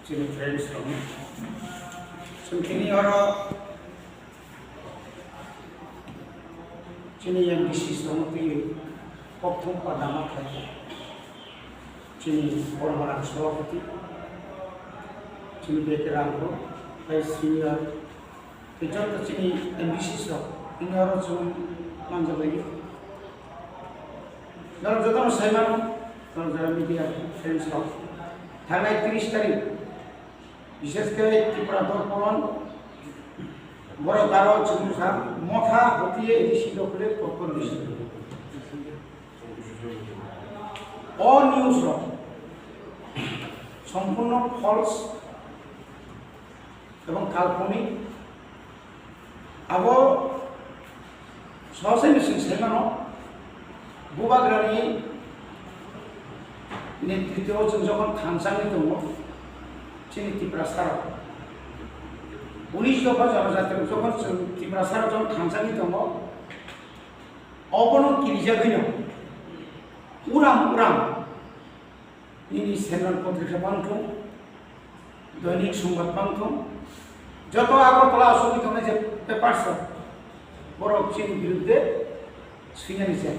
Chini friends from chini oro chini yang bisnis ti popthum padama khati chini orang sawapati chini bekeranko pai senior kejar chini ambitious ro ini oro chum manja lagi dalam jatah saiman dalam jalan media friends ro থানায় 30 তারিখ বিশেষ করে ত্রিপুরা দর্পণ বড় কারো চিকিৎসা মথা হতিয়ে এডিসিড করে প্রকল্প দিয়েছিল অনিউজ সম্পূর্ণ ফলস এবং কাল্পনিক আবো সহজে মেশিন সেমানো বুবাগ্রানি नेतृत्व যখন থানসানি দङ চিনি ত্রিপুরা সারা 19 দফা জনজাতি যখন ত্রিপুরা সারা যখন থানসানি দङ অবন কিরিজাগৈন উরাম ইনি সেন্ট্রাল পত্রিকা পান্থম দৈনিক সংবাদ পান্থম যত আগরতলা অসুবিধা যে পেপারস বড় চিনি বিরুদ্ধে সিঙ্গানি চেক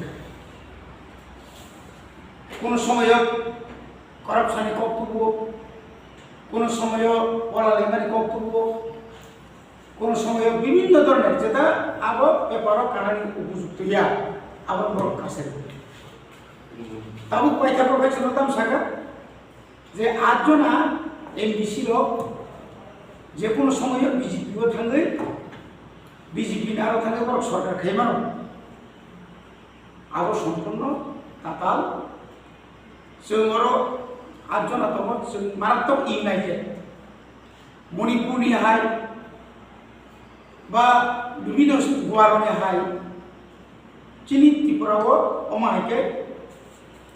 কোন সময় করাপশনে বক্তব্য কোন সময় পলালেমারি বক্তব্য কোন সময় বিভিন্ন ধরনের যেটা আবো পেপার কারণ উপযুক্ত ইয়া আবার বড় কাছে তাও পয়সা প্রফেশনাল শাখা যে আটজনা এমবিসি যে কোনো সময় বিজেপিও থাকবে বিজেপি আরো থাকবে বড় সরকার খাইমানো আবো সম্পূর্ণ তাতাল जों आठजना दङ जों मारात्मक इउनाइटेड मणिपुरनि हाय बा विभिन्न गुवारनि हाय चिनि त्रिपुराव अमाहायके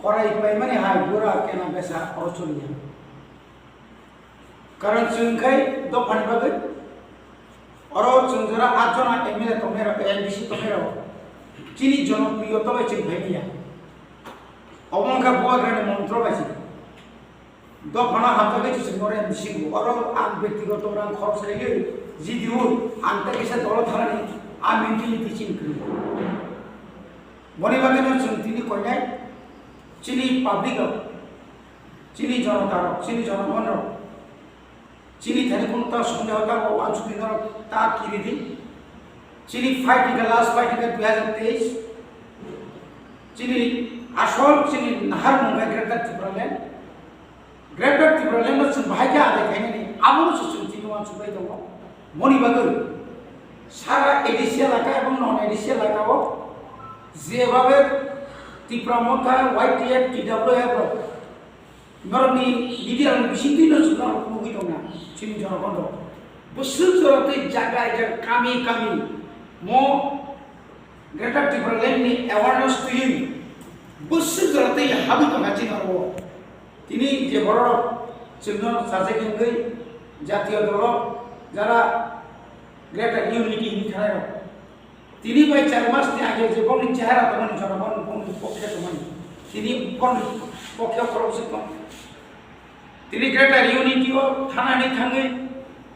करायबाय माने हाय गोरा केना बेसा अरचनिया कारण जोंखाय दफानि बागै अरो जों जरा आठजना एमएलए दंमेरा एमबिसि दंमेरा चिनि जनप्रिय तबे जों भाइनिया অমঙ্কা বুয়াগ্রানি মন্ত্র পাইছে দফানা হাতে কিছু করে মিশিং আর আন ব্যক্তিগত রাং খরচ লেগে জিদিও আনতে কিছু দল থানানি আ মেন্টালিটি চিন করি বনি বাগে তিনি কইনাই চিনি পাবলিক চিনি জনতার চিনি জনগণ চিনি থানে কোন তার সন্দেহতা ও আঞ্চলিক তা কিরি দিন চিনি ফাইটিং লাস্ট ফাইটিং 2023 চিনি আসল চিনি নাহার মুঙ্গা গ্রেটার ত্রিপুরালেন্ড जों बाहायके आदायखायनानै आबो जों तिनवान सुबाय दङ मणिबागै सारा एडिसि एलाका এবং নন এডিসি এলাকাও যেভাবে ত্রিপুরা মধ্যে ওয়াইটিএফ টিডব্লিউএফ মরনি লিডার বিশিদিন সুনার মুগি দङ চিনি জনগণ বসুল জরতে জায়গায় কামি ম গ্রেটার ত্রিপুরালেন্ডनि অ্যাওয়ারনেস তুই বসুল জরতে হাবি দङাচি নরব তিনি যে বড় চিহ্ন সাজেকেঙ্গৈ জাতীয় দল যারা গ্রেটার ইউনিটি হিখায় তিনি বাই 4 মাস আগে যে বনি চেহারা তমনি জনগণ বনি পক্ষে তমনি তিনি বনি পক্ষে করছিত তিনি গ্রেটার ইউনিটি ও থানানি থাঙ্গে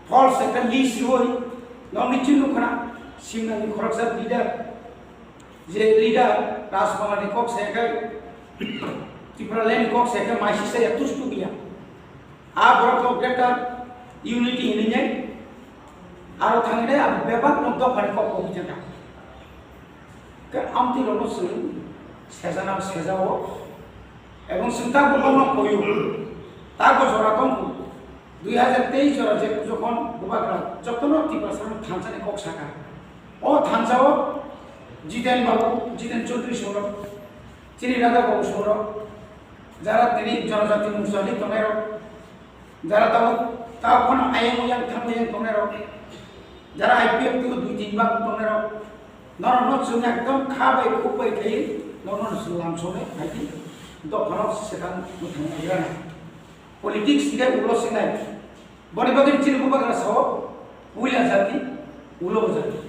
ফলস একটা লিস্ট হই নমি চিহ্ন খনা সিংনানি খরকসা লিডার যে লিডার রাজকুমারী কক সেকাই ত্রিপুরালেন্ড কক সেকা মাইসিসে এতুষ্টু গিয়া आ बरक ग्रेटार यूनिटी हिनिङै आरो थांनाय आ बेबाक मध्य फारि कप बिजोना के आमति रनो जों सेजाना सेजाओ এবং চিন্তা করলাম কইও তারপর জরা কম 2023 জরা যে যখন গোবাগ্রা যতন ত্রিপুরা থানসানি কক শাখা ও থানসাও জিতেন চৌধুরী সৌরভ চিনি রাধা বাবু সৌরভ যারা তিনি জনজাতি মুসলিম তনের যারা তখন আইএমওয়ান থামলেন তনের যারা আইপিএফ থেকে 2-3 বার তনের নরন जों একদম খাবে খুবই খাই নরন লামসনে খাইতি দফানো সেখান মুথাইরা পলিটিক্স দিকে উলো সিনাই বনিবাগের চিনি গোবাগ্রা সহ উইলা জাতি উলো জাতি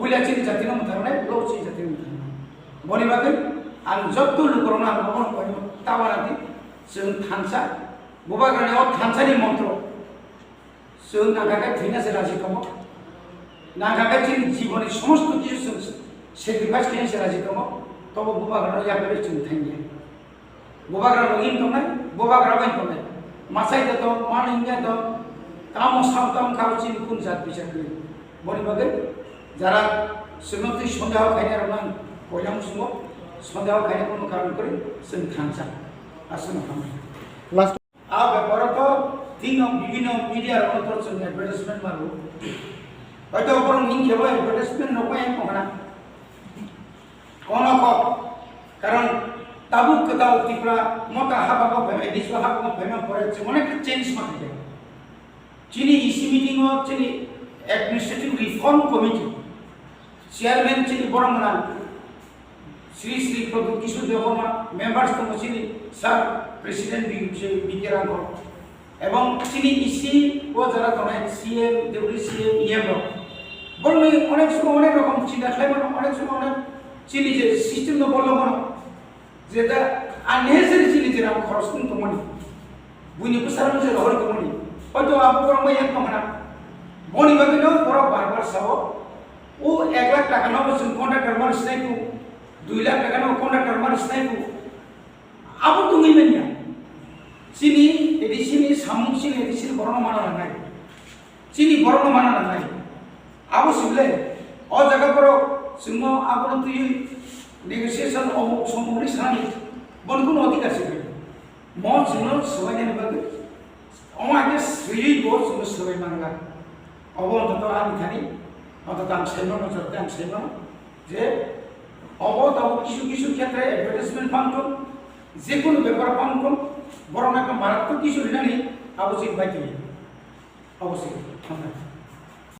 উইলা চিনি জাতি না মুথারনে উলো চিনি জাতি মুথারনে বনিবাগে आं जत्तो लुकरना आं बहन कयो तावारादि जों थानसा ববাগ্রানিও থানসানি মন্ত্র जों नागाखै थैनासो राजि दङ नागाखै जोंनि जीवननि समस्त কিছু जों सेक्रिफाइस खालामनोसो राजि दङ तब बबाग्रानाव याखै जों थांगोन बबाग्रानाव इन दंनाय बबाग्राबो इन दंनाय मासाइदा दं मानिंगा दं কাম সাউতাম কাউচিন কোন জাত বিচার করি বনি বাগে যারা সুন্নতি সন্দেহ খাইনে রং কইলাম সুমো সন্দেহ খাইনে কোনো কারণ করে जों থানসা আসুন আমরা লাস্ট आ ব্যাপারে তো তিন বিভিন্ন মিডিয়ার অন্তর जों অ্যাডভার্টাইজমেন্ট মারো হয়তো বরং ইন কেবল অ্যাডভার্টাইজমেন্ট নকয় কোনা কোন কারণ তাবুক দাও ত্রিপুরা মকা হাবাবো ফেমে দিসবা হাবাবো ফেমে পরে অনেক চেঞ্জ মাকে चीनी इसी मीटिंग में चीनी एडमिनिस्ट्रेटिव रिफॉर्म कमिटी चेयरमैन चीनी बरमना श्री श्री प्रभु किशोर देवबर्मा मेंबर्स तो चीनी सर प्रेसिडेंट बिकेरांग एवं चीनी इसी वो जरा तो ना सीएम डेप्यूटी सीएम ईएम बरमे अनेक समय अनेक रकम चीनी खाइबो अनेक समय अनेक चीनी जे सिस्टेम तो बोलो बनो जेदा अननेसेसरी चीनी जेरा खरच तो मनी बुइनि पुसारन जे रहर को मनी হয়তো আপনার মই এক না বনি বাগিনো বড় বারবার সাব ও 1 লাখ টাকা নাও जों কন্ট্রাক্টর মার স্নাইকু 2 লাখ টাকা নাও কন্ট্রাক্টর মার স্নাইকু আবু তুমি মেনিয়া চিনি এডিসিনি সামুচিন এডিসিন বড় মানা নাই চিনি বড় মানা নাই আবু সিবলে ও জায়গা পর जों আবু তুই নেগোসিয়েশন অমুক সমুরি সানি বনকুন অধিকার সিবে ম जों সবাইনে বাগে অমাকে শ্রী গোস সবাই মানলা অবন্ত আমি খানি অন্তত আমি সেনো নজরতে আমি সেনো যে অবত কিছু কিছু ক্ষেত্রে অ্যাডভার্টাইজমেন্ট ফাংশন যে কোনো ব্যাপার ফাংশন বরং একটা মারাত্মক কিছু জানি আবশ্যিক বাইতে অবশ্যই